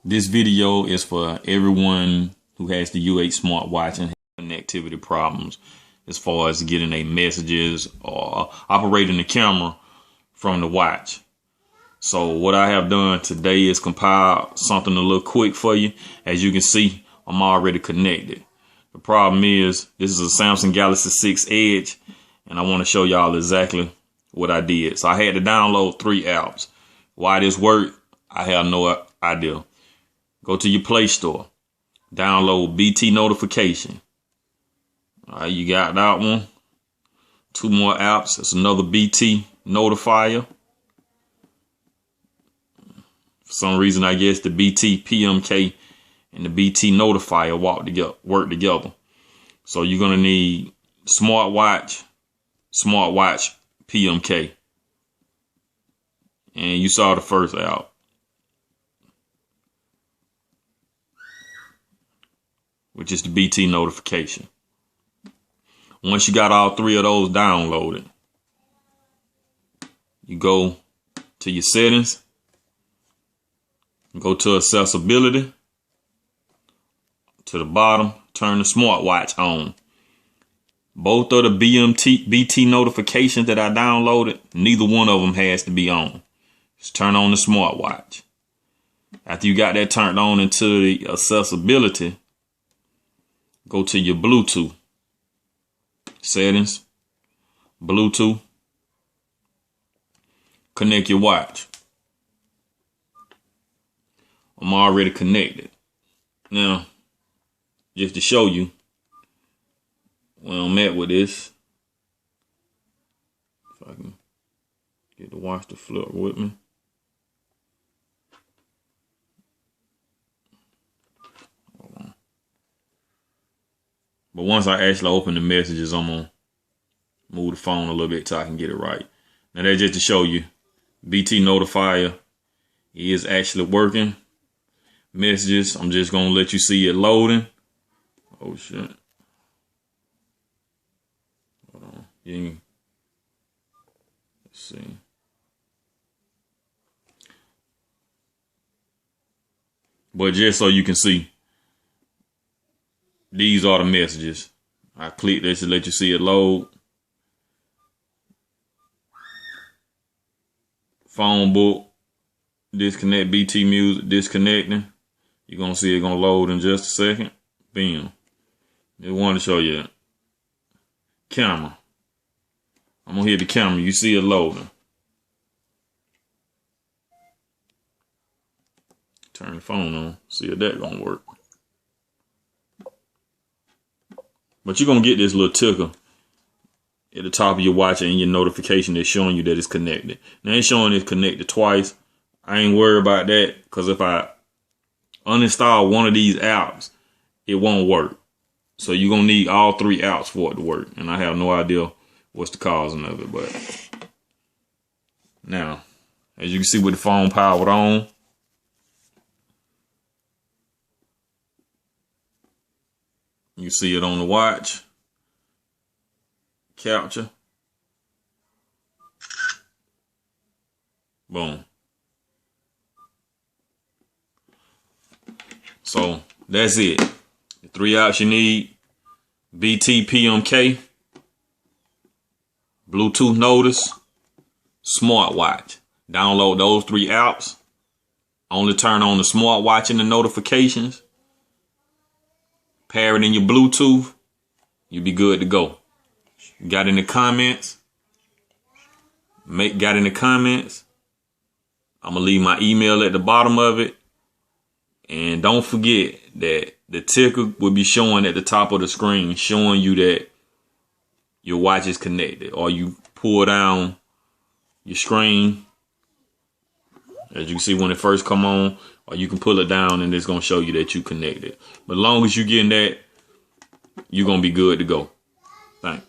This video is for everyone who has the U8 smartwatch and has connectivity problems as far as getting their messages or operating the camera from the watch. So what I have done today is compile something a little quick for you. As you can see, I'm already connected. The problem is this is a Samsung Galaxy 6 Edge, and I want to show y'all exactly what I did. So I had to download 3 apps. Why this worked, I have no idea. Go to your Play Store, download BT Notification. All right, you got that one. 2 more apps. It's another BT Notifier. For some reason, I guess the BT PMK and the BT Notifier work together. So you're gonna need smartwatch PMK, and you saw the first app, which is the BT Notification. Once you got all 3 of those downloaded, you go to your settings, go to accessibility, to the bottom, turn the smartwatch on. Both of the BT notifications that I downloaded, neither one of them has to be on. Just turn on the smartwatch. After you got that turned on into the accessibility, go to your Bluetooth settings, Bluetooth, connect your watch. I'm already connected. Now, just to show you where I'm at with this, if I can get the watch to flip with me. Hold on. But once I actually open the messages, I'm gonna move the phone a little bit so I can get it right. Now that's just to show you, BT Notifier is actually working. Messages, I'm just gonna let you see it loading. Oh shit. Hold on. Let's see. But just so you can see, these are the messages. I click this to let you see it load. Phone book, disconnect BT music, disconnecting. You're gonna see it gonna load in just a second. Bam. Just want to show you camera. I'm gonna hit the camera. You see it loading. Turn the phone on. See if that gonna work. But you're gonna get this little ticker at the top of your watch, and your notification is showing you that it's connected. Now it's showing it's connected twice. I ain't worried about that, because if I uninstall one of these apps, it won't work. So you're gonna need all 3 apps for it to work, and I have no idea what's the causing of it. But now, as you can see with the phone powered on, you see it on the watch capture. Boom. So that's it. The 3 apps you need: BT PMK, Bluetooth notice, smartwatch. Download those 3 apps. Only turn on the smartwatch and the notifications. Pair it in your Bluetooth. You'll be good to go. Got in the comments? Got in the comments? I'm gonna leave my email at the bottom of it. And don't forget that the ticker will be showing at the top of the screen, showing you that your watch is connected. Or you pull down your screen, as you can see when it first come on, or you can pull it down and it's gonna show you that you connected. But as long as you're getting that, you're gonna be good to go. Thanks.